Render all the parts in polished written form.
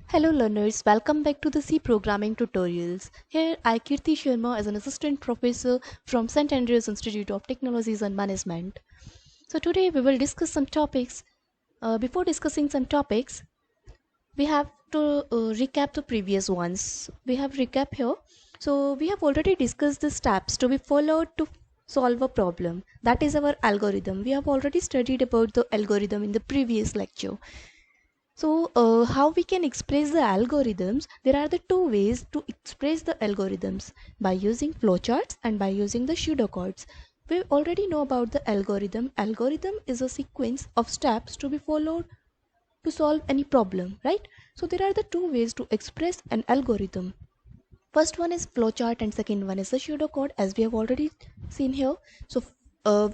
Hello learners, welcome back to the C programming tutorials. Here I Kirti Sharma as an assistant professor from St. Andrews Institute of Technologies and Management. So today we will discuss some topics. Before discussing some topics, we have to recap the previous ones. We have recap here. So we have already discussed the steps to be followed to solve a problem. That is our algorithm. We have already studied about the algorithm in the previous lecture. So, how we can express the algorithms? There are the two ways to express the algorithms by using flowcharts and by using the pseudocodes. We already know about the algorithm. Algorithm is a sequence of steps to be followed to solve any problem, right? So, there are the two ways to express an algorithm. First one is flowchart and second one is the pseudocode as we have already seen here. So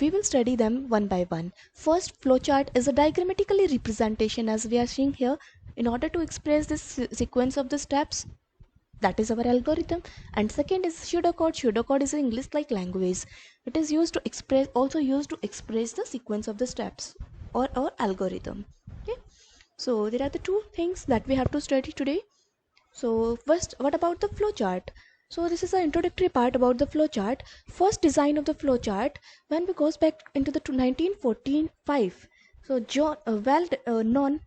we will study them one by one. First, flowchart is a diagrammatically representation as we are seeing here. In order to express this sequence of the steps, that is our algorithm. And second is pseudocode. Pseudocode is an English like language. It is used to express, also used to express the sequence of the steps or our algorithm. Okay. So there are the two things that we have to study today. So first, what about the flowchart? So this is the introductory part about the flowchart. First design of the flowchart when we goes back into the 1945. So John, a well-known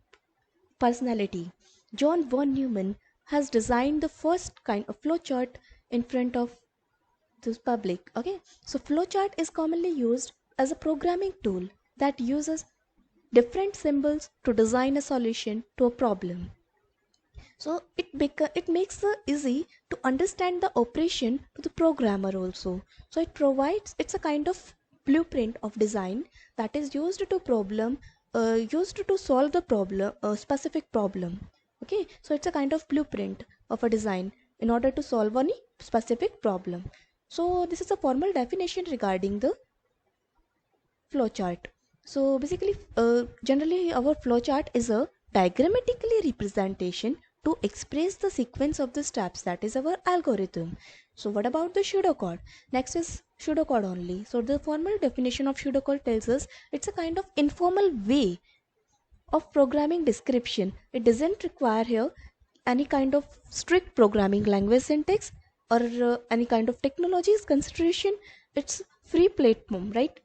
personality, John von Neumann, has designed the first kind of flowchart in front of the public. Okay, so flowchart is commonly used as a programming tool that uses different symbols to design a solution to a problem. So it makes it easy to understand the operation to the programmer also. So it's a kind of blueprint of design that is used to solve the problem, a specific problem. Okay, so it's a kind of blueprint of a design in order to solve any specific problem. So this is a formal definition regarding the flowchart. So basically, generally our flowchart is a diagrammatically representation to express the sequence of the steps, that is our algorithm. So what about the pseudocode? Next is pseudocode only. So the formal definition of pseudocode tells us it's a kind of informal way of programming description. It doesn't require here any kind of strict programming language syntax or any kind of technologies consideration. It's free platform, right?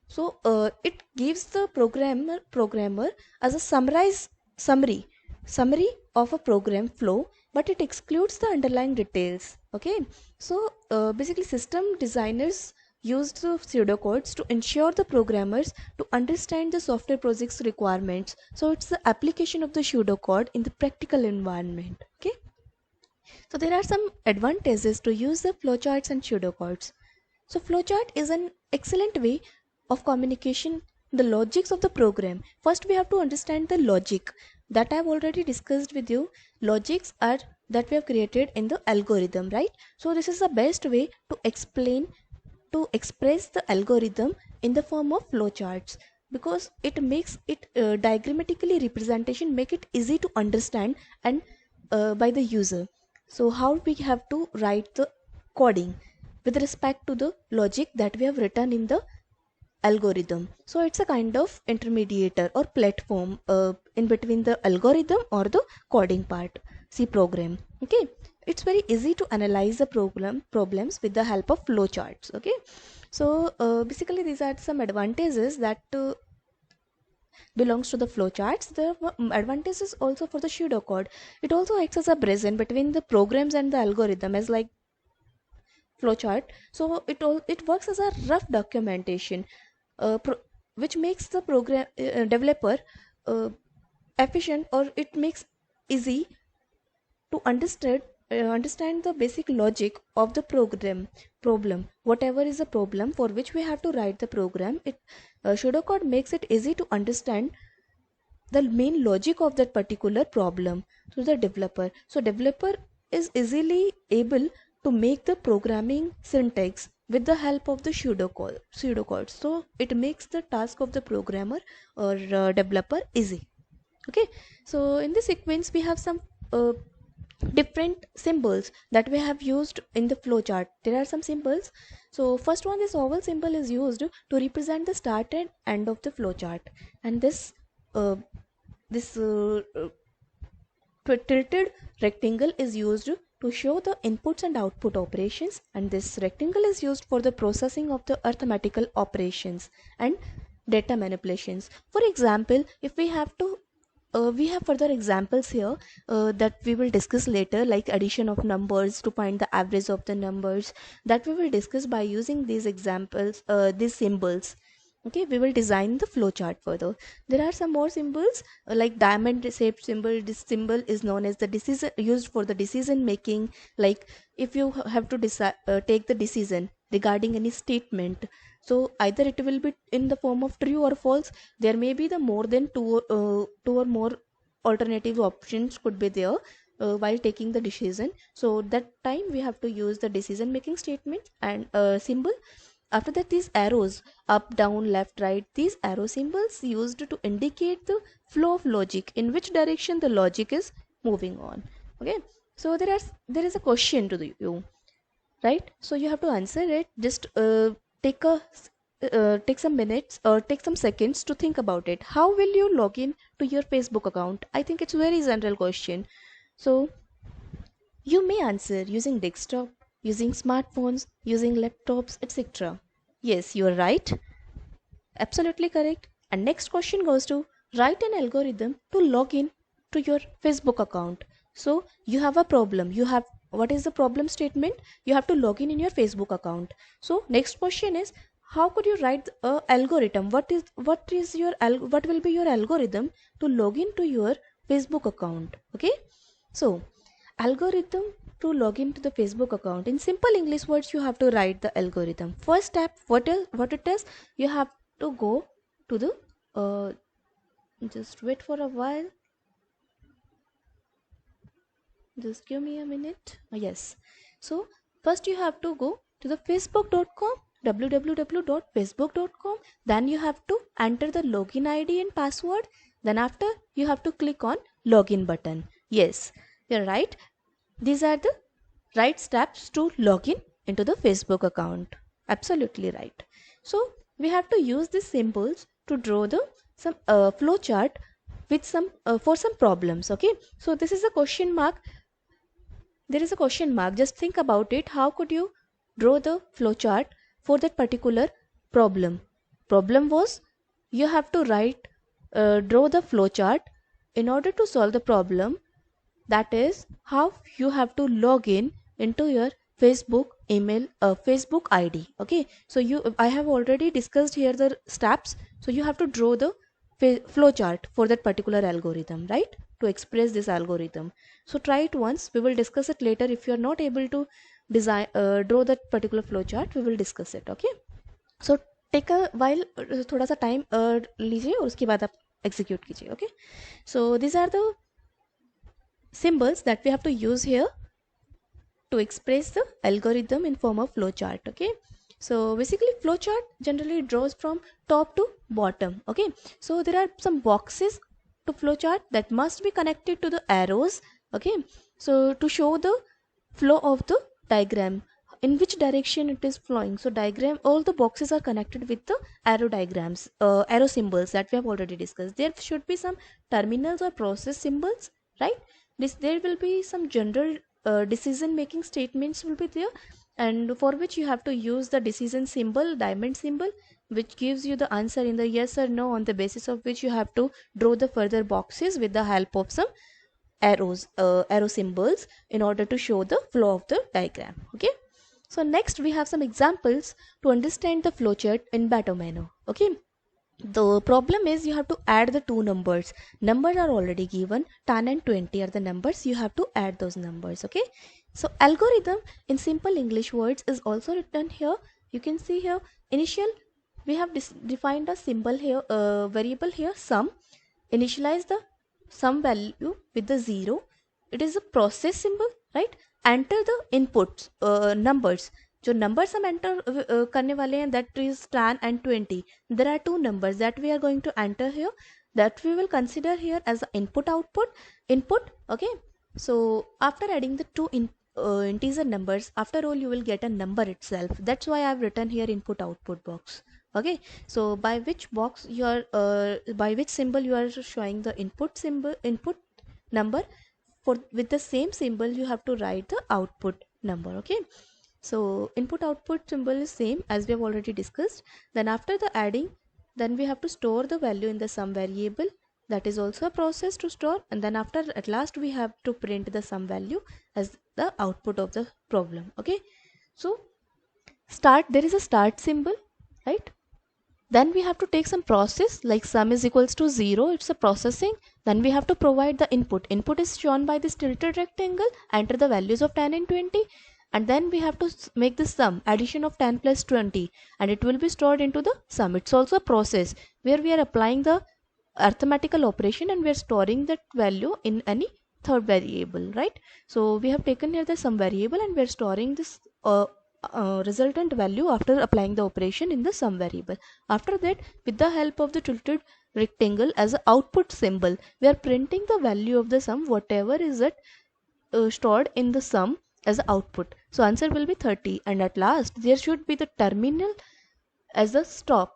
So it gives the programmer as a summary of a program flow, but it excludes the underlying details. Okay, so basically system designers used the pseudocodes to ensure the programmers to understand the software project's requirements. So it's the application of the pseudocode in the practical environment. Okay, so there are some advantages to use the flowcharts and pseudocodes. So flowchart is an excellent way of communication the logics of the program. First we have to understand the logic that I have already discussed with you. Logics are that we have created in the algorithm, right? So this is the best way to express the algorithm in the form of flowcharts because it makes it diagrammatically representation make it easy to understand and by the user. So how we have to write the coding with respect to the logic that we have written in the algorithm. So it's a kind of intermediator or platform in between the algorithm or the coding part, C program. Okay, it's very easy to analyze the problems with the help of flowcharts. Okay, so basically these are some advantages that belongs to the flowcharts. The advantages also for the pseudocode. It also acts as a bridge in between the programs and the algorithm as like flowchart. So it works as a rough documentation which makes the program developer uh, efficient, or it makes easy to understand the basic logic of the problem. Whatever is the problem for which we have to write the program, it pseudocode makes it easy to understand the main logic of that particular problem to the developer. So developer is easily able to make the programming syntax with the help of the pseudocode. So it makes the task of the programmer or developer easy. Okay, so in this sequence we have some different symbols that we have used in the flowchart. There are some symbols. So first one, this oval symbol is used to represent the start and end of the flowchart, and this uh, tilted rectangle is used to show the inputs and output operations, and this rectangle is used for the processing of the arithmetical operations and data manipulations. For example, if we have further examples here that we will discuss later, like addition of numbers to find the average of the numbers, that we will discuss by using these examples, these symbols. Okay, we will design the flow chart further. There are some more symbols like diamond shaped symbol. This symbol is known as the decision, used for the decision making. Like if you have to decide, take the decision regarding any statement, so either it will be in the form of true or false. There may be the more than two or more alternative options could be there while taking the decision. So that time we have to use the decision making statement and symbol. After that, these arrows, up, down, left, right, these arrow symbols used to indicate the flow of logic, in which direction the logic is moving on. Okay, so there is a question to you, right? So you have to answer it. Just take a take some minutes or take some seconds to think about it. How will you log in to your Facebook account? I think it's a very general question. So you may answer using desktop, using smartphones, using laptops, etc. Yes, you are right. Absolutely correct. And next question goes to write an algorithm to log in to your Facebook account. So you have a problem. You have, what is the problem statement? You have to log in your Facebook account. So next question is, how could you write a algorithm? What will be your algorithm to log in to your Facebook account? Okay. So algorithm to log into the Facebook account, in simple English words, you have to write the algorithm. First step, what it is, you have to go to the just wait for a while, just give me a minute. Yes, so first you have to go to the facebook.com, www.facebook.com. Then you have to enter the login ID and password. Then after, you have to click on login button. Yes, you're right. These are the right steps to log in into the Facebook account. Absolutely right. So we have to use these symbols to draw the some flow chart with some for some problems. Okay, so this is a question mark. There is a question mark. Just think about it. How could you draw the flow chart for that particular problem? Problem was, you have to draw the flow chart in order to solve the problem. That is how you have to log in into your Facebook email, Facebook ID. Okay, so I have already discussed here the steps. So you have to draw the flow chart for that particular algorithm, right, to express this algorithm. So try it once. We will discuss it later. If you are not able to design draw that particular flow chart, we will discuss it. Okay, so take a while, थोड़ा सा time लीजिए और उसके बाद आप execute कीजिए. Okay, so these are the symbols that we have to use here to express the algorithm in form of flowchart. Okay, so basically flowchart generally draws from top to bottom. Okay, so there are some boxes to flowchart that must be connected to the arrows. Okay, so to show the flow of the diagram, in which direction it is flowing. So diagram, all the boxes are connected with the arrow diagrams, arrow symbols that we have already discussed. There should be some terminals or process symbols, right? There will be some general decision making statements will be there, and for which you have to use the decision symbol, diamond symbol, which gives you the answer in the yes or no, on the basis of which you have to draw the further boxes with the help of some arrow symbols in order to show the flow of the diagram. Okay, so next we have some examples to understand the flowchart in better manner. Okay, the problem is you have to add the two numbers. Numbers are already given, 10 and 20 are the numbers. You have to add those numbers. Okay, so algorithm in simple English words is also written here. You can see here, initial, we have defined a symbol here, variable here, sum. Initialize the sum value with the 0. It is a process symbol, right? Enter the inputs, numbers. जो numbers हम enter करने वाले हैं, that is 10 and 20. There are two numbers that we are going to enter here, that we will consider here as input input. Okay, so after adding the two integer numbers, after all you will get a number itself. That's why I have written here input output box. Okay, so by which box you are by which symbol you are showing the input symbol, input number, for with the same symbol you have to write the output number. Okay, so input output symbol is same as we have already discussed. Then after the adding, then we have to store the value in the sum variable. That is also a process to store, and then after at last we have to print the sum value as the output of the problem. Okay, so start, there is a start symbol, right? Then we have to take some process like sum is equals to 0, it's a processing. Then we have to provide the input. Input is shown by this tilted rectangle, enter the values of 10 and 20, and then we have to make the sum, addition of 10 plus 20, and it will be stored into the sum. It's also a process where we are applying the arithmetical operation and we are storing that value in any third variable, right? So we have taken here the sum variable and we are storing this resultant value after applying the operation in the sum variable. After that, with the help of the tilted rectangle as an output symbol, we are printing the value of the sum, whatever is it stored in the sum as output. So answer will be 30, and at last there should be the terminal as a stop.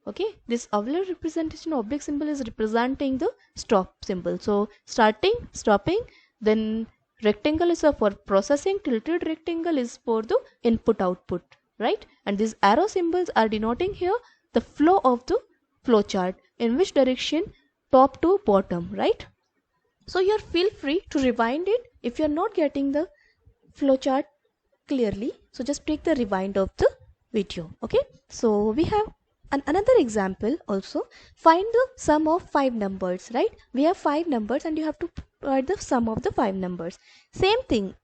Okay, this ovular representation oblique symbol is representing the stop symbol. So starting, stopping, then rectangle is for processing, tilted rectangle is for the input output, right? And these arrow symbols are denoting here the flow of the flow chart, in which direction, top to bottom, right? So you feel free to rewind it if you are not getting the flow chart clearly. So just take the rewind of the video. Okay, so we have another example also. Find the sum of 5 numbers, right? We have 5 numbers and you have to provide the sum of the 5 numbers. Same thing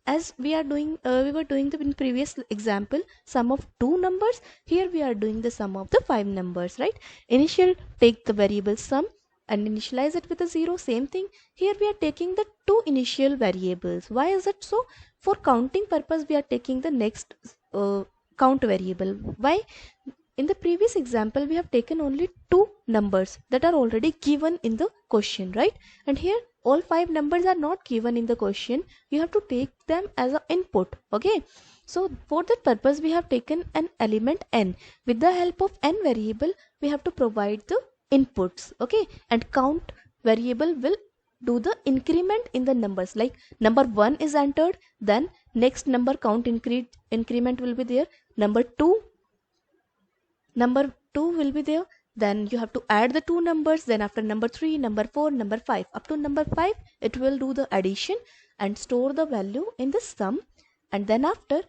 as we are doing, we were doing the in previous example sum of 2 numbers. Here we are doing the sum of the 5 numbers, right? Initial, take the variable sum and initialize it with a 0. Same thing here, we are taking the 2 initial variables. Why is it so? For counting purpose we are taking the next count variable. Why? In the previous example we have taken only 2 numbers that are already given in the question, right? And here all 5 numbers are not given in the question. You have to take them as an input. Okay, so for that purpose we have taken an element n. With the help of n variable we have to provide the inputs. Okay, and count variable will do the increment in the numbers, like number 1 is entered, then next number count increment will be there, number 2 will be there, then you have to add the 2 numbers, then after number 3, number 4, number 5, up to number 5 it will do the addition and store the value in the sum. And then after,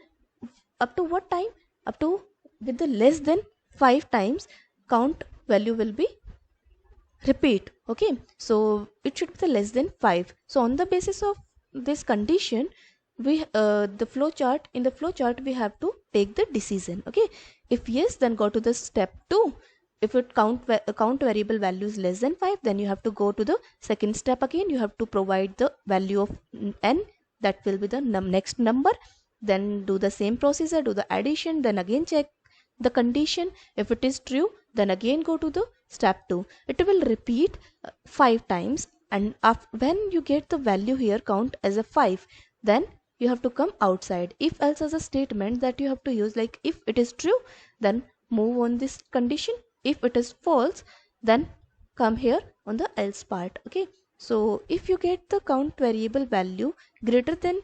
up to what time, up to with the less than 5 times, count value will be repeat. Okay, so it should be the less than 5. So on the basis of this condition, we the flow chart, in the flow chart we have to take the decision. Okay, if yes, then go to the step 2. If it count variable value is less than 5, then you have to go to the second step. Again you have to provide the value of n, that will be the next number, then do the same procedure, do the addition, then again check the condition. If it is true, then again go to the step 2. It will repeat 5 times, and when you get the value here count as a 5, then you have to come outside. If else as a statement that you have to use, like if it is true, then move on this condition. If it is false, then come here on the else part. Okay, so if you get the count variable value greater than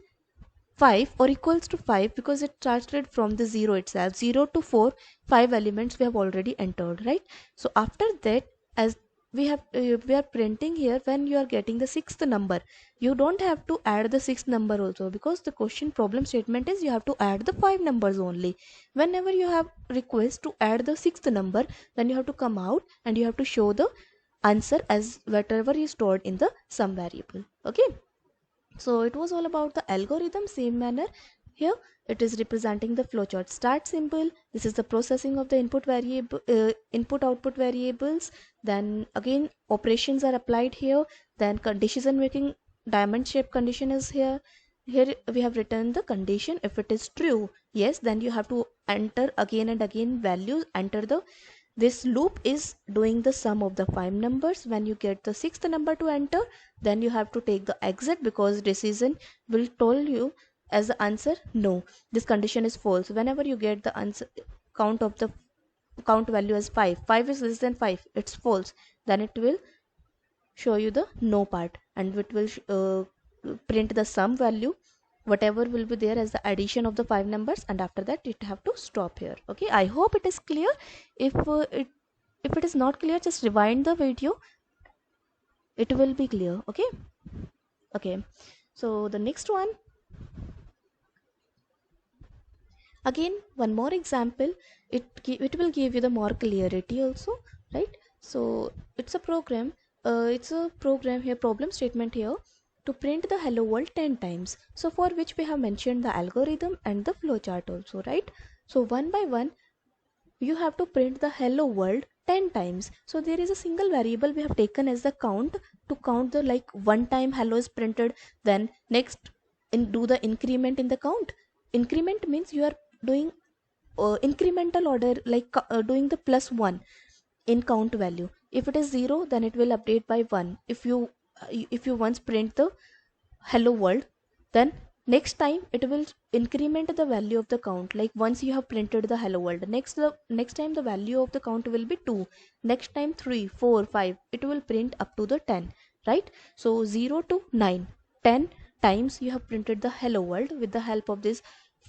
5 or equals to 5, because it started from the 0 itself, 0 to 4, 5 elements we have already entered, right? So after that, as we are printing here, when you are getting the 6th number, you don't have to add the 6th number also, because the question problem statement is you have to add the 5 numbers only. Whenever you have request to add the 6th number, then you have to come out and you have to show the answer as whatever is stored in the sum variable. Okay, so it was all about the algorithm. Same manner here it is representing the flowchart. Start symbol, this is the processing of the input variable, input output variables. Then again operations are applied here. Then decision making diamond shape condition is here. Here we have written the condition. If it is true, yes, then you have to enter again and again values, enter the, this loop is doing the sum of the 5 numbers. When you get the 6th number to enter, then you have to take the exit, because decision will tell you as the answer no, this condition is false. Whenever you get the answer count of the count value as 5 is less than 5, it's false, then it will show you the no part, and it will print the sum value, whatever will be there as the addition of the five numbers, and after that it have to stop here. Okay, I hope it is clear. If it is not clear, just rewind the video, it will be clear. Okay. Okay, so the next one, again one more example, it will give you the more clarity also, right? So it's a program here, problem statement here, to print the hello world 10 times, so for which we have mentioned the algorithm and the flowchart also, right? So one by one you have to print the hello world 10 times. So there is a single variable we have taken as the count, to count the, like, one time hello is printed, then next do the increment in the count. Increment means you are doing incremental order, like doing the plus one in count value. If it is 0, then it will update by 1. If you once print the hello world, then next time it will increment the value of the count, like once you have printed the hello world, next time the value of the count will be 2, next time 3, 4, 5, it will print up to the 10, right? So 0 to 9, 10 times you have printed the hello world with the help of this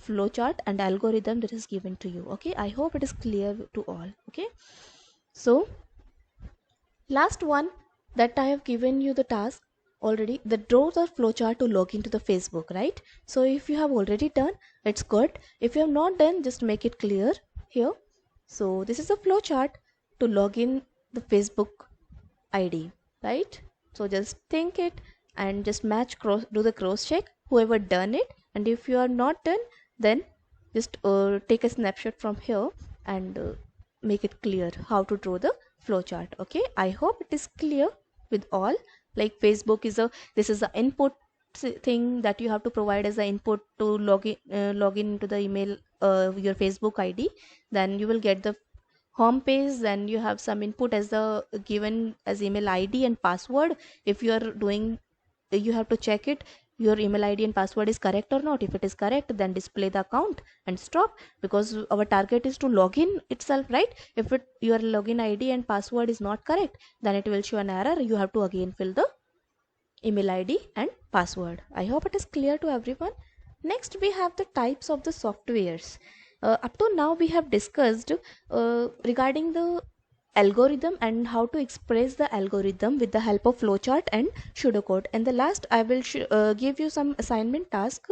flowchart and algorithm that is given to you. Okay, I hope it is clear to all. Okay, so last one, that I have given you the task already, the draw the flowchart to log into the Facebook, right? So if you have already done, it's good. If you have not done, just make it clear here. So this is a flowchart to log in the Facebook ID, right? So just think it and just do the cross check, whoever done it, and if you are not done, then just take a snapshot from here and make it clear how to draw the flowchart. Okay, I hope it is clear with all. Like Facebook is a, this is the input thing that you have to provide as the input to log in into the email, your Facebook ID. Then you will get the home page, then you have some input as the given as email ID and password. If you are doing, you have to check it, your email ID and password is correct or not. If it is correct, then display the account and stop, because our target is to log in itself, right? If your login ID and password is not correct, then it will show an error, you have to again fill the email ID and password. I hope it is clear to everyone. Next we have the types of the softwares. Up to now we have discussed regarding the algorithm and how to express the algorithm with the help of flowchart and pseudocode. And the last I will give you some assignment task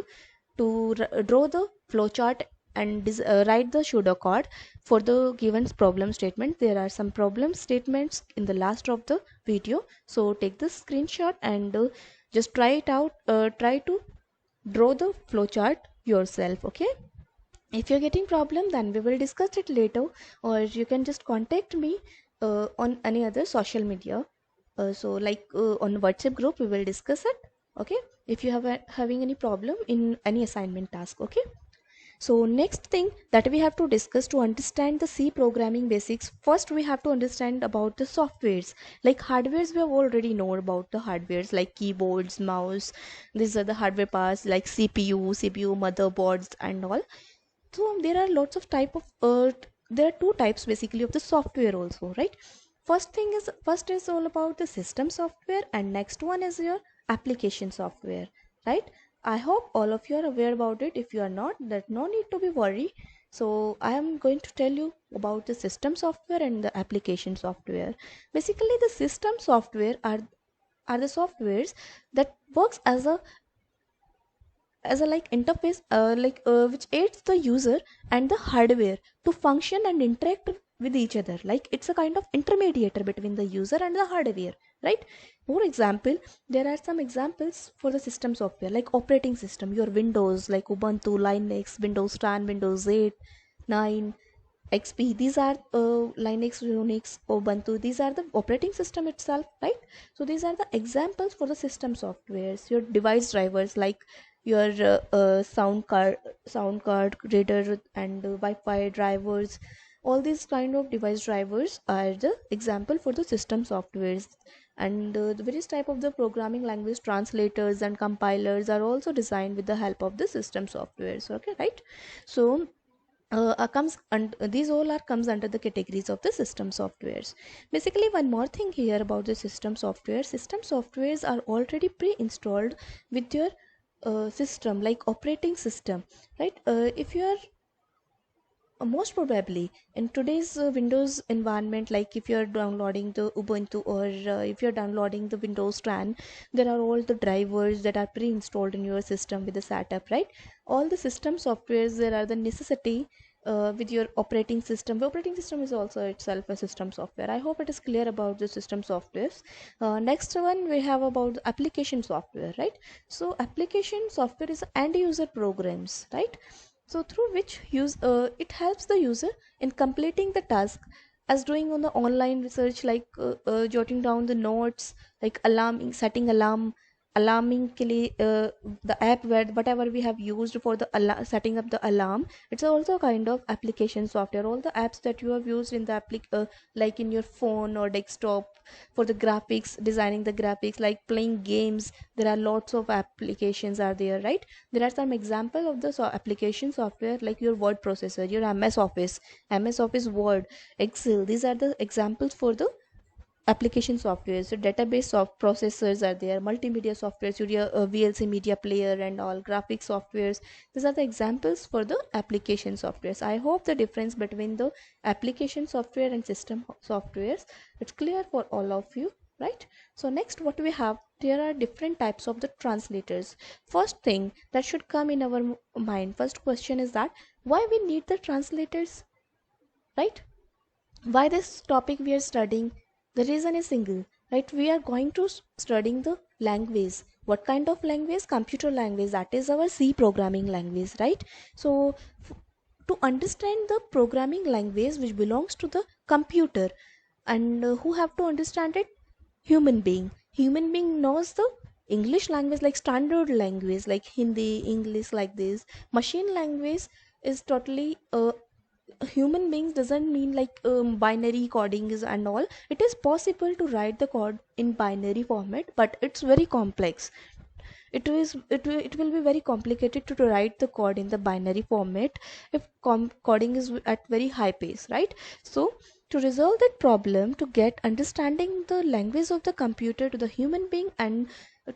to draw the flowchart and write the pseudocode for the given problem statement. There are some problem statements in the last of the video, so take the screenshot and just try it out, try to draw the flowchart yourself. Okay, if you're getting problem, then we will discuss it later, or you can just contact me on any other social media, so like on WhatsApp group we will discuss it. Okay, if you have having any problem in any assignment task. Okay, so next thing that we have to discuss to understand the C programming basics, first we have to understand about the softwares. Like hardwares, we have already know about the hardwares like keyboards, mouse. These are the hardware parts like CPU, motherboards and all. So there are lots of type of there are two types basically of the software also, right? First is all about the system software, and next one is your application software, right? I hope all of you are aware about it. If you are not, that no need to be worried. So I am going to tell you about the system software and the application software. Basically the system software are the softwares that works as a like interface, which aids the user and the hardware to function and interact with each other. Like it's a kind of intermediator between the user and the hardware, right? For example, there are some examples for the system software, like operating system, your Windows, like Ubuntu, Linux, Windows 10, Windows 8, 9, XP. These are Linux, Unix, Ubuntu. These are the operating system itself, right? So these are the examples for the system softwares. Your device drivers, like your sound card reader and Wi-Fi drivers. All these kind of device drivers are the example for the system softwares. And the various type of the programming language translators and compilers are also designed with the help of the system softwares. Okay, right? So these all are comes under the categories of the system softwares. Basically, one more thing here about the system software. System softwares are already pre-installed with your system, like operating system, right? If you are most probably in today's Windows environment, like if you're downloading the Ubuntu, or if you're downloading the Windows 10, there are all the drivers that are pre-installed in your system with the setup, right? All the system softwares, there are the necessity with your operating system. The operating system is also itself a system software. I hope it is clear about the system softwares. Next one we have about the application software, right? So application software is end user programs, right? So through which it helps the user in completing the task, as doing on the online research, like jotting down the notes, like alarming, setting alarming के लिए the app where whatever we have used for the setting up the alarm, it's also a kind of application software. All the apps that you have used in the like in your phone or desktop, for the graphics, designing the graphics, like playing games, there are lots of applications are there, right? There are some example of the application software, like your word processor, your MS Office Word, Excel. These are the examples for the application software. So database processors are there, multimedia softwares, your VLC media player and all, graphic softwares. These are the examples for the application softwares. I hope the difference between the application software and system softwares, it's clear for all of you, right? So next what we have, there are different types of the translators. First thing that should come in our mind, first question is that why we need the translators, right? Why this topic we are studying? The reason is single, right? We are going to studying the language. What kind of language? Computer language, that is our C programming language, right? So to understand the programming language which belongs to the computer, and who have to understand it? Human being knows the English language, like standard language like Hindi, English, like this. Machine language is totally human beings doesn't mean like binary coding is and all. It is possible to write the code in binary format, but it's very complex. It will be very complicated to write the code in the binary format if coding is at very high pace, right? So to resolve that problem, to get understanding the language of the computer to the human being, and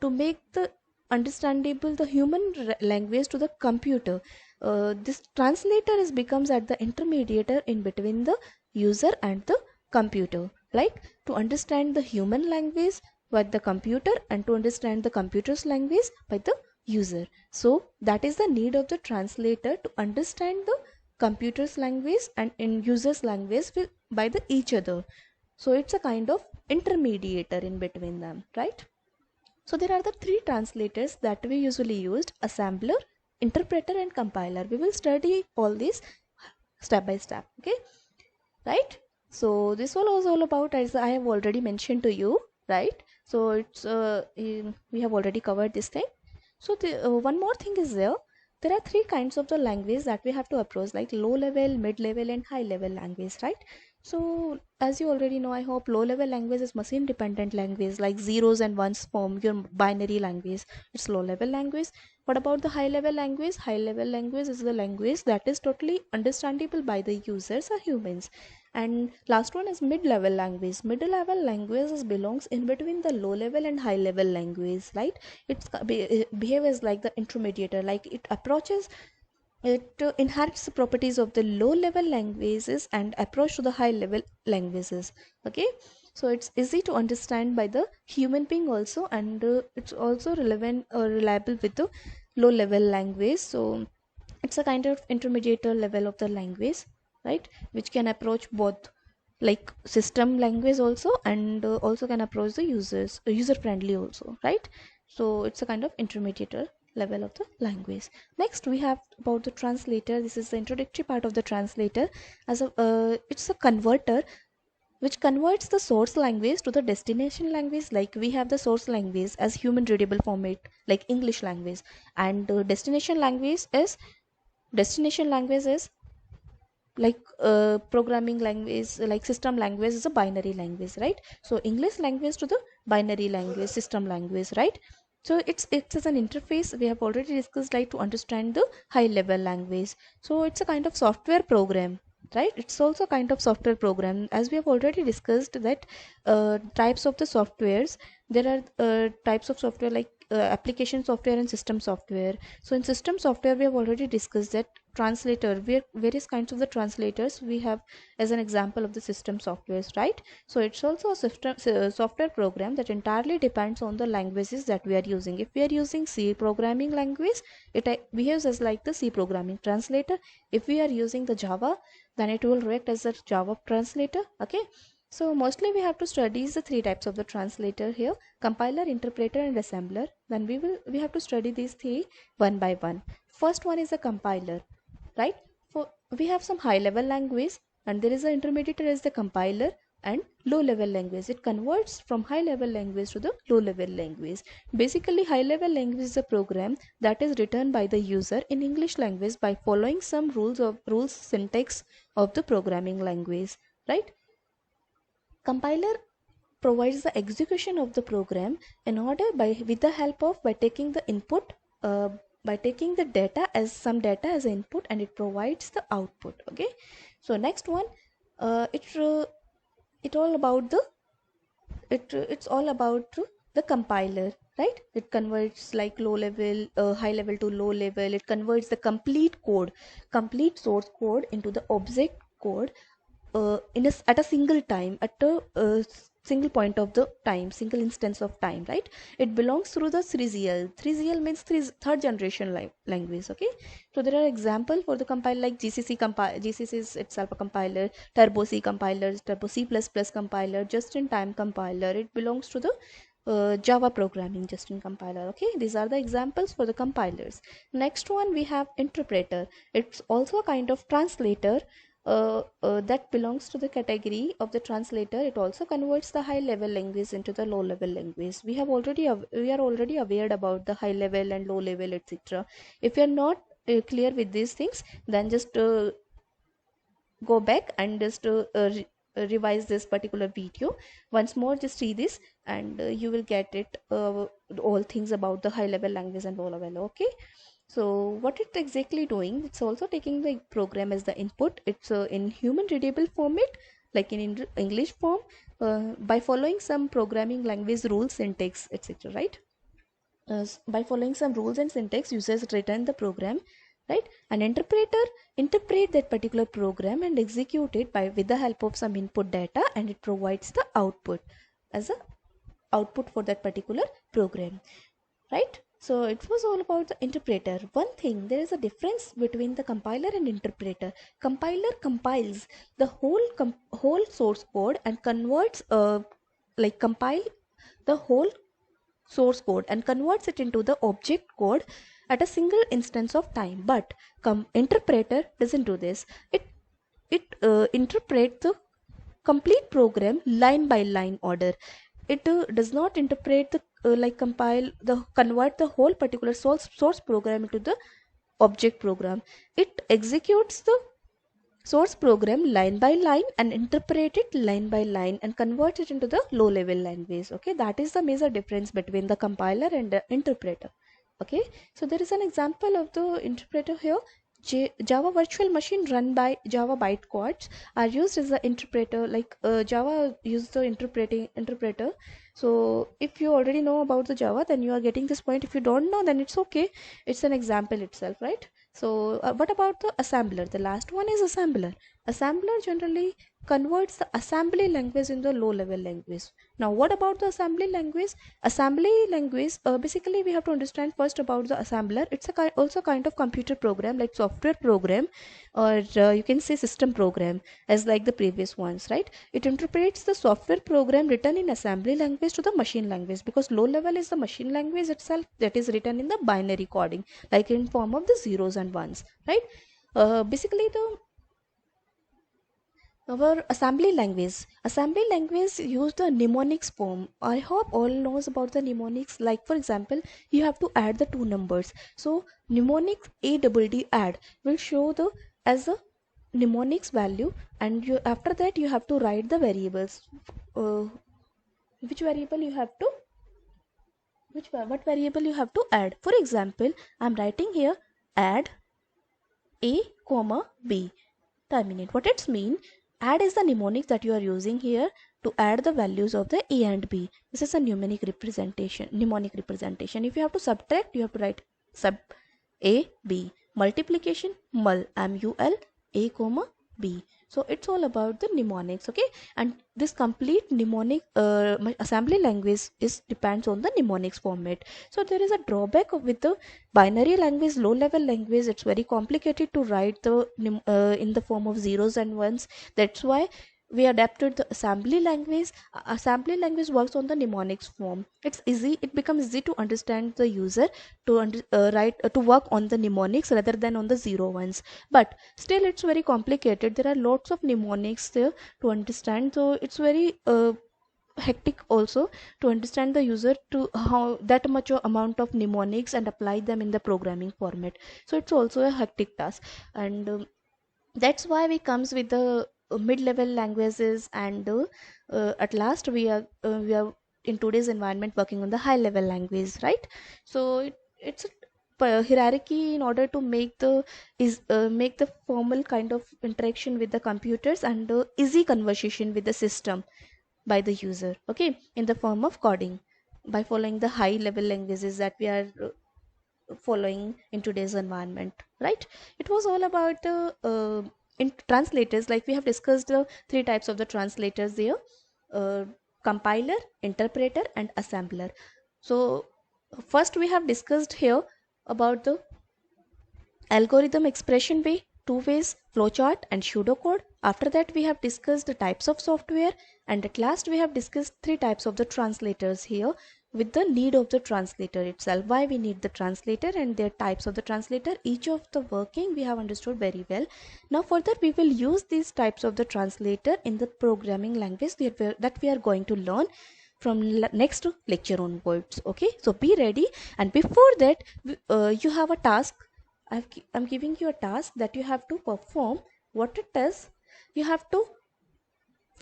to make the understandable the human language to the computer, this translator is becomes at the intermediator in between the user and the computer, like to understand the human language by the computer and to understand the computer's language by the user. So that is the need of the translator, to understand the computer's language and in user's language by the each other. So it's a kind of intermediator in between them, right? So there are the three translators that we usually used: assembler, interpreter and compiler. We will study all these step by step, okay, right? So this one was all about, as I have already mentioned to you, right? So it's we have already covered this thing. So one more thing is there are three kinds of the language that we have to approach, like low level, mid level and high level language, right? So as you already know, I hope, low level language is machine dependent language, like zeros and ones form your binary language. It's low level language. What about the high level language? High level language is the language that is totally understandable by the users or humans. And last one is mid level language. Mid level language is belongs in between the low level and high level language, right? It behaves like the intermediator, like it approaches, it inherits the properties of the low level languages and approach to the high level languages, okay? So it's easy to understand by the human being also, and it's also relevant or reliable with the low level language. So it's a kind of intermediate level of the language, right, which can approach both, like system language also, and also can approach the user friendly also, right? So it's a kind of intermediate level of the language. Next we have about the translator. This is the introductory part of the translator. As a it's a converter which converts the source language to the destination language. Like we have the source language as human readable format, like English language, and destination language is like programming language, like system language is a binary language, right? So English language to the binary language, system language, right? So it's as an interface we have already discussed, like to understand the high level language. So it's a kind of software program, right? It's also a kind of software program, as we have already discussed that types of the softwares. There are types of software like application software and system software. So in system software we have already discussed that translator, we have various kinds of the translators we have as an example of the system softwares, right? So it's also a system software program that entirely depends on the languages that we are using. If we are using C programming language, it behaves as like the C programming translator. If we are using the Java, then it will react as a Java translator. Okay. So mostly we have to study the three types of the translator here: compiler, interpreter, and assembler. Then we have to study these three one by one. First one is a compiler, right? For we have some high level language, and there is an intermediate as the compiler, and low level language. It converts from high level language to the low level language. Basically, high level language is a program that is written by the user in English language by following some rules syntax of the programming language, right? Compiler provides the execution of the program in order by with the help of by taking the input, uh, by taking the data as some data as input, and it provides the output. Okay. So next one, it all about the it's all about the compiler, right? It converts like low level, high level to low level. It converts the complete source code into the object code at a single time, at a single point of the time, single instance of time, right? It belongs through the 3GL. 3GL means third generation language. Okay. So there are example for the compile like GCC is itself a compiler, Turbo C compilers, Turbo C++ compiler, just in time compiler. It belongs to the Java programming just in compiler. Okay, these are the examples for the compilers. Next one we have interpreter. It's also a kind of translator that belongs to the category of the translator. It also converts the high level language into the low level language. We are already aware about the high level and low level, etc. If you are not clear with these things, then just go back and just revise this particular video once more. Just see this, and you will get it all things about the high level language and low level. Okay. So what it's exactly doing, it's also taking the program as the input. It's in human readable format, like in English form, by following some programming language rules, syntax, etc., right? By following some rules and syntax, users return the program, right? An interpreter interpret that particular program and execute it by with the help of some input data, and it provides the output as a output for that particular program, right? So it was all about the interpreter. One thing, there is a difference between the compiler and interpreter. Compiler compiles the whole source code and converts like compile the whole source code and converts it into the object code at a single instance of time. But interpreter doesn't do this. It interprets the complete program line by line order. It does not interpret the like compile the convert the whole particular source program into the object program. It executes the source program line by line and interpret it line by line and convert it into the low level language. Okay, that is the major difference between the compiler and the interpreter. Okay, so there is an example of the interpreter here. Java virtual machine run by Java bytecodes are used as the interpreter. Like Java use the interpreter. So if you already know about the Java, then you are getting this point. If you don't know, then it's okay. It's an example itself, right? So what about the assembler? The last one is assembler. Assembler generally converts the assembly language in the low level language. Now what about the assembly language? Assembly language, basically we have to understand first about the assembler. It's a also kind of computer program, like software program, or you can say system program, as like the previous ones, right? It interprets the software program written in assembly language to the machine language, because low level is the machine language itself that is written in the binary coding, like in form of the zeros and ones, right? Basically the our assembly language use the mnemonics form. I hope all knows about the mnemonics. Like for example, you have to add the two numbers, so mnemonics add will show the as a mnemonics value, and you after that you have to write the variables. uh, which variable you have to what variable you have to add. For example, I'm writing here add a comma b terminate. What it's mean? Add is the mnemonic that you are using here to add the values of the a and b. This is a numeric representation, mnemonic representation. If you have to subtract, you have to write sub a b. Multiplication mul, mul, a comma b. So it's all about the mnemonics, okay? And this complete mnemonic assembly language is depends on the mnemonics format. So there is a drawback with the binary language, low level language. It's very complicated to write the in the form of zeros and ones. That's why we adapted the assembly language. Assembly language works on the mnemonics form. It's easy, it becomes easy to understand the user to to work on the mnemonics rather than on the zero ones. But still it's very complicated. There are lots of mnemonics there to understand, so it's very hectic also to understand the user to how that much amount of mnemonics and apply them in the programming format. So it's also a hectic task, and that's why we comes with the mid-level languages, and at last we are in today's environment working on the high level language, right? So it's a hierarchy in order to make the formal kind of interaction with the computers and easy conversation with the system by the user, okay, in the form of coding by following the high level languages that we are following in today's environment, right? It was all about the in translators, like we have discussed the three types of the translators there: uh, compiler, interpreter, and assembler. So first we have discussed here about the algorithm, expression way, two ways, flowchart, and pseudocode. After that we have discussed the types of software, and at last we have discussed three types of the translators here with the need of the translator itself, why we need the translator and their types of the translator. Each of the working we have understood very well. Now further we will use these types of the translator in the programming language that we are going to learn from next lecture onwards, okay? So be ready, and before that you have a task. I'm giving you a task that you have to perform. What it is, you have to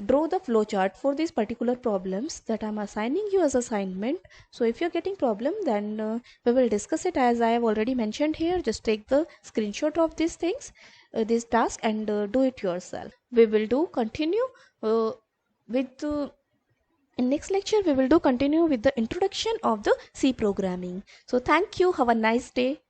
draw the flowchart for these particular problems that I'm assigning you as assignment. So if you're getting problem, then we will discuss it as I have already mentioned here. Just take the screenshot of these things, this task, and do it yourself. We will do continue with in next lecture we will do continue with the introduction of the C programming. So thank you, have a nice day.